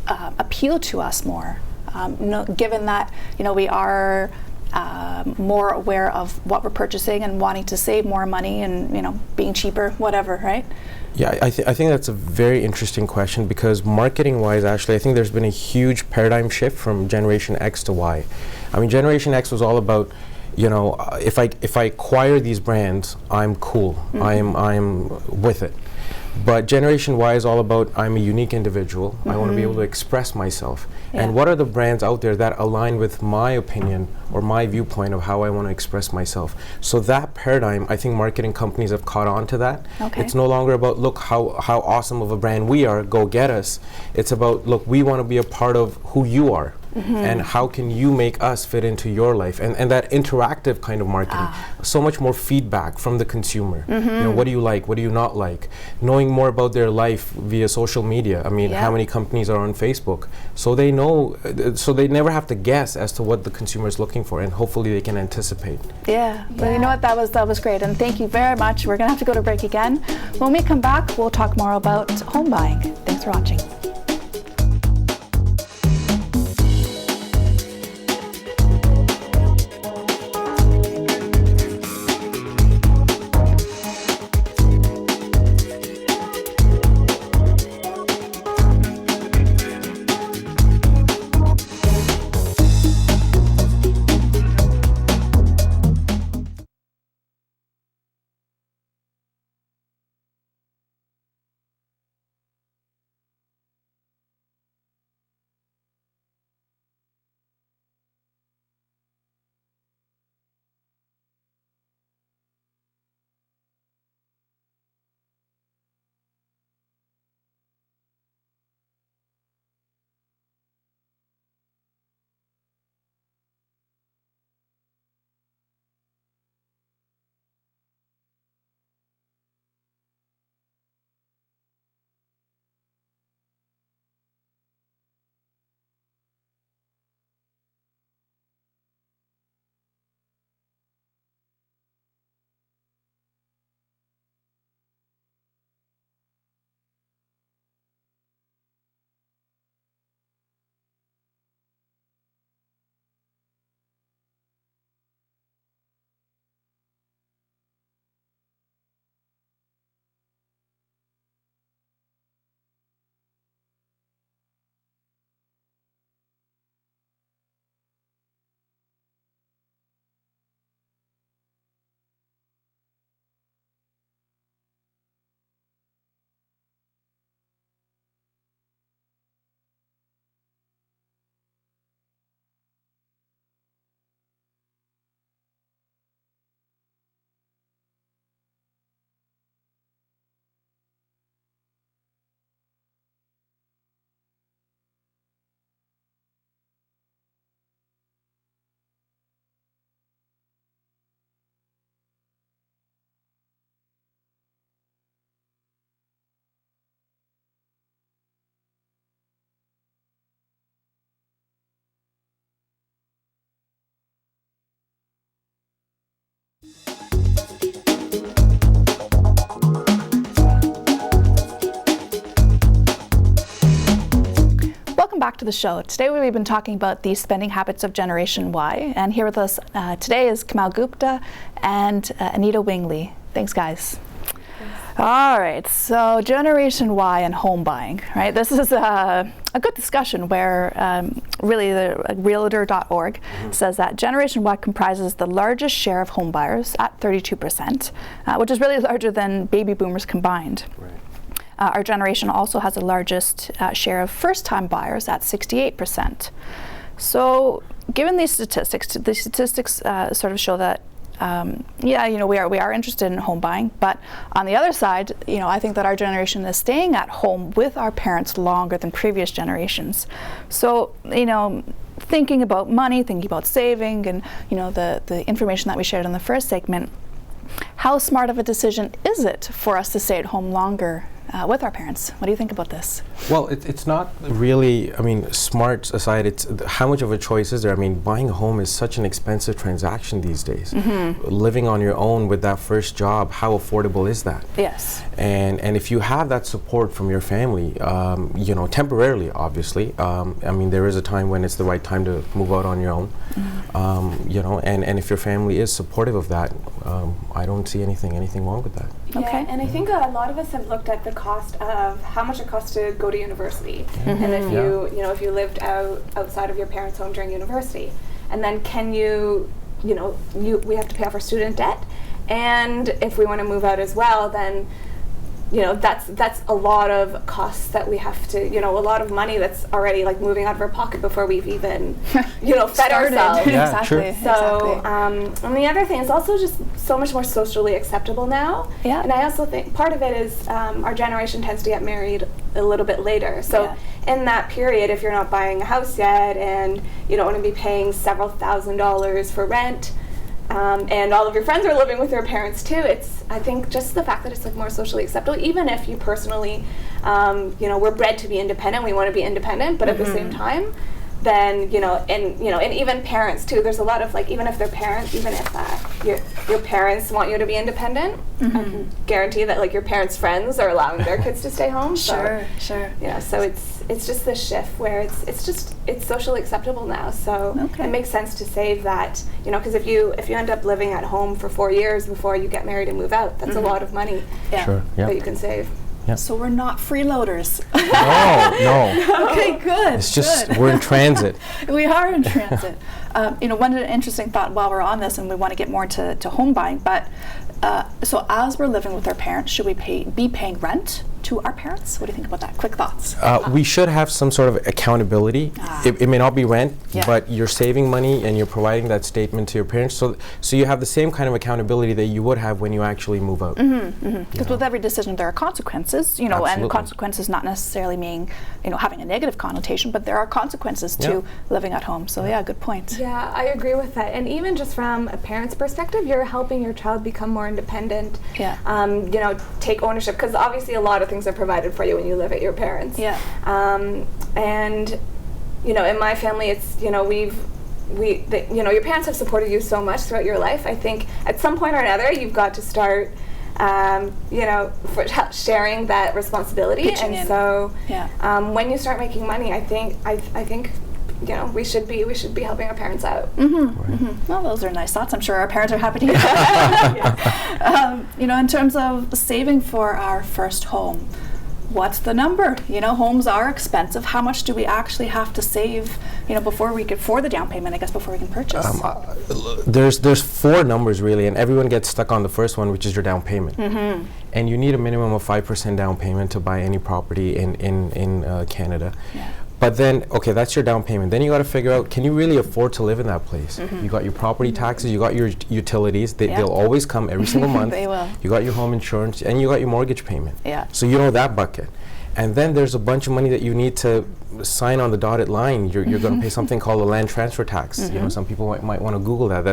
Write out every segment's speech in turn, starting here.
appeal to us more, given that we are more aware of what we're purchasing and wanting to save more money and being cheaper, whatever, right? Yeah, I think that's a very interesting question, because marketing-wise, actually, I think there's been a huge paradigm shift from Generation X to Y. I mean, Generation X was all about, if I acquire these brands, I'm cool. Mm-hmm. I'm with it. But Generation Y is all about, I'm a unique individual. Mm-hmm. I want to be able to express myself. Yeah. And what are the brands out there that align with my opinion or my viewpoint of how I want to express myself? So that paradigm, I think marketing companies have caught on to that. Okay. It's no longer about, look how awesome of a brand we are, go get us. It's about, look, we want to be a part of who you are. Mm-hmm. And how can you make us fit into your life? And that interactive kind of marketing, so much more feedback from the consumer. Mm-hmm. What do you like? What do you not like? Knowing more about their life via social media. I mean, how many companies are on Facebook? So they know, so they never have to guess as to what the consumer is looking for, and hopefully they can anticipate. Yeah, well, you know what, that was great, and thank you very much. We're gonna have to go to break again. When we come back, we'll talk more about home buying. Thanks for watching. Back to the show. Today we've been talking about the spending habits of Generation Y, and here with us today is Kamal Gupta and Anita Wingley. Thanks, guys. Thanks. All right, so Generation Y and home buying, right? This is a good discussion where really the Realtor.org says that Generation Y comprises the largest share of home buyers at 32%, which is really larger than baby boomers combined. Right. Our generation also has the largest share of first-time buyers at 68%. So, given these statistics, the statistics sort of show that, we are interested in home buying. But on the other side, I think that our generation is staying at home with our parents longer than previous generations. So, thinking about money, thinking about saving, and the information that we shared in the first segment. How smart of a decision is it for us to stay at home longer with our parents. What do you think about this? Well, it's not really, I mean, smarts aside, it's how much of a choice is there? I mean, buying a home is such an expensive transaction these days. Living on your own with that first job, how affordable is that? Yes. And if you have that support from your family, you know, temporarily, obviously, I mean, there is a time when it's the right time to move out on your own, you know, and if your family is supportive of that, I don't see anything wrong with that. Yeah, Okay. and I think a lot of us have looked at the cost of how much it costs to go to university, and if if you lived outside of your parents' home during university, and then we have to pay off our student debt, and if we want to move out as well, then that's a lot of costs that we have to, a lot of money that's already like moving out of our pocket before we've even fed Started. ourselves. Yeah, Exactly. sure. So, and the other thing is also just so much more socially acceptable now. Yeah. And I also think part of it is our generation tends to get married a little bit later. So in that period, if you're not buying a house yet and you don't want to be paying several $1,000s for rent, and all of your friends are living with their parents too, I think just the fact that it's like more socially acceptable, even if you personally, we're bred to be independent, we want to be independent, but at the same time, then, and even parents too, there's a lot of like, even if they're parents, even if your parents want you to be independent, I can guarantee that like your parents' friends are allowing their kids to stay home. Sure. So it's just this shift where it's socially acceptable now. So it makes sense to save that, because if you end up living at home for 4 years before you get married and move out, that's a lot of money Sure, yeah. that you can save. So we're not freeloaders. No. Okay, good. It's just, we're in transit. We are in transit. One interesting thought while we're on this, and we want to get more to home buying, but so as we're living with our parents, should we be paying rent to our parents? What do you think about that? Quick thoughts. We should have some sort of accountability. It may not be rent, but you're saving money and you're providing that statement to your parents. So you have the same kind of accountability that you would have when you actually move out. Because with every decision there are consequences, and Absolutely. consequences not necessarily meaning, having a negative connotation, but there are consequences to living at home. So yeah, good point. Yeah, I agree with that. And even just from a parent's perspective, you're helping your child become more independent. Yeah. Take ownership, because obviously a lot of things are provided for you when you live at your parents'. Yeah. And in my family, it's your parents have supported you so much throughout your life. I think at some point or another you've got to start sharing that responsibility. Pitching in. So Yeah. when you start making money, I think we should be helping our parents out. Well, those are nice thoughts. I'm sure our parents are happy to hear that. In terms of saving for our first home, what's the number? Homes are expensive. How much do we actually have to save, for the down payment, I guess, before we can purchase? There's 4 numbers really, and everyone gets stuck on the first one, which is your down payment. And you need a minimum of 5% down payment to buy any property in Canada. Yeah. But then, okay, that's your down payment. Then you got to figure out, can you really afford to live in that place? You got your property taxes, you got your utilities. They'll always come every single month. They will. You got your home insurance, and you got your mortgage payment. Yeah. So you know that bucket. And then there's a bunch of money that you need to sign on the dotted line. You're going to pay something called a land transfer tax. Some people might want to Google that.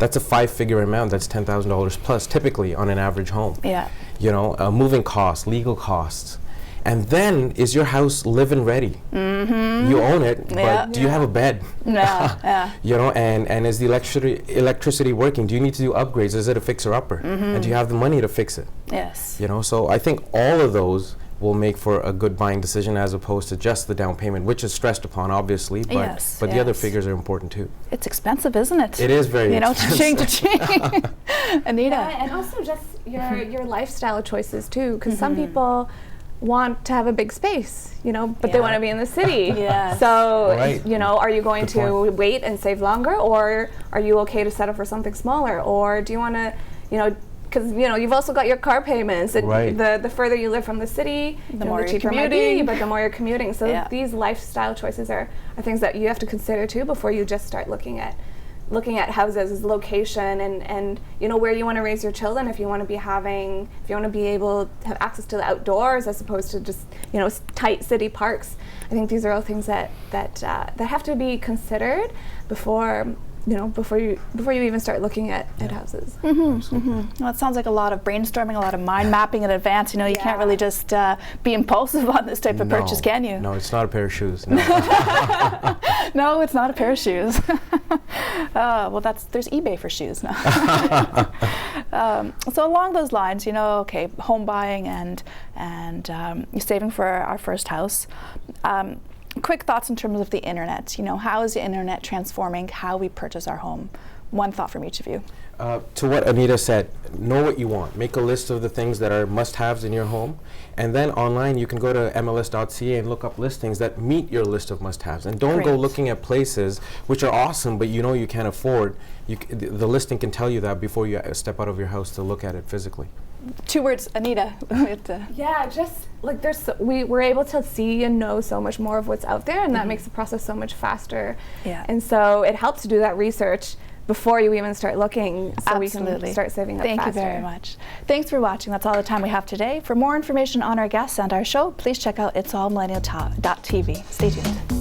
That's a 5-figure amount. That's $10,000 plus, typically on an average home. Yeah. Moving costs, legal costs. And then, is your house live-in ready? You own it, but do you have a bed? Yeah. And is the electricity working? Do you need to do upgrades? Is it a fixer-upper? And do you have the money to fix it? Yes. So I think all of those will make for a good buying decision, as opposed to just the down payment, which is stressed upon, obviously, but the other figures are important too. It's expensive, isn't it? It is very expensive. Cha-ching. Anita. Yeah, and also just your lifestyle choices too, because some people want to have a big space, but they want to be in the city. Yeah. So, Right. Are you going Good to point. wait and save longer, or are you okay to settle for something smaller, or do you want to, because you've also got your car payments. Right. The further you live from the city, The more the you're cheaper it might be, commuting. but the more you're commuting. So these lifestyle choices are things that you have to consider too before you just start looking at houses as location and where you want to raise your children, if you want to be able to have access to the outdoors as opposed to just tight city parks. I think these are all things that have to be considered before before you even start looking at houses. Well, it sounds like a lot of brainstorming, a lot of mind mapping in advance. You can't really just be impulsive on this type of purchase, can you? No, it's not a pair of shoes. No. No, it's not a pair of shoes. Well, there's eBay for shoes now. So along those lines, okay, home buying and saving for our first house. Quick thoughts in terms of the internet. How is the internet transforming how we purchase our home? One thought from each of you. To what Anita said, know what you want. Make a list of the things that are must-haves in your home, and then online you can go to MLS.ca and look up listings that meet your list of must-haves. And don't go looking at places which are awesome, but you can't afford. The listing can tell you that before you step out of your house to look at it physically. 2 words, Anita. Yeah, just like we're able to see and know so much more of what's out there, and that makes the process so much faster. Yeah. And so it helps to do that research before you even start looking, so Absolutely. we can start saving up Thank faster. you very much. Thanks for watching. That's all the time we have today. For more information on our guests and our show, please check out itsallmillennial.tv. Stay tuned.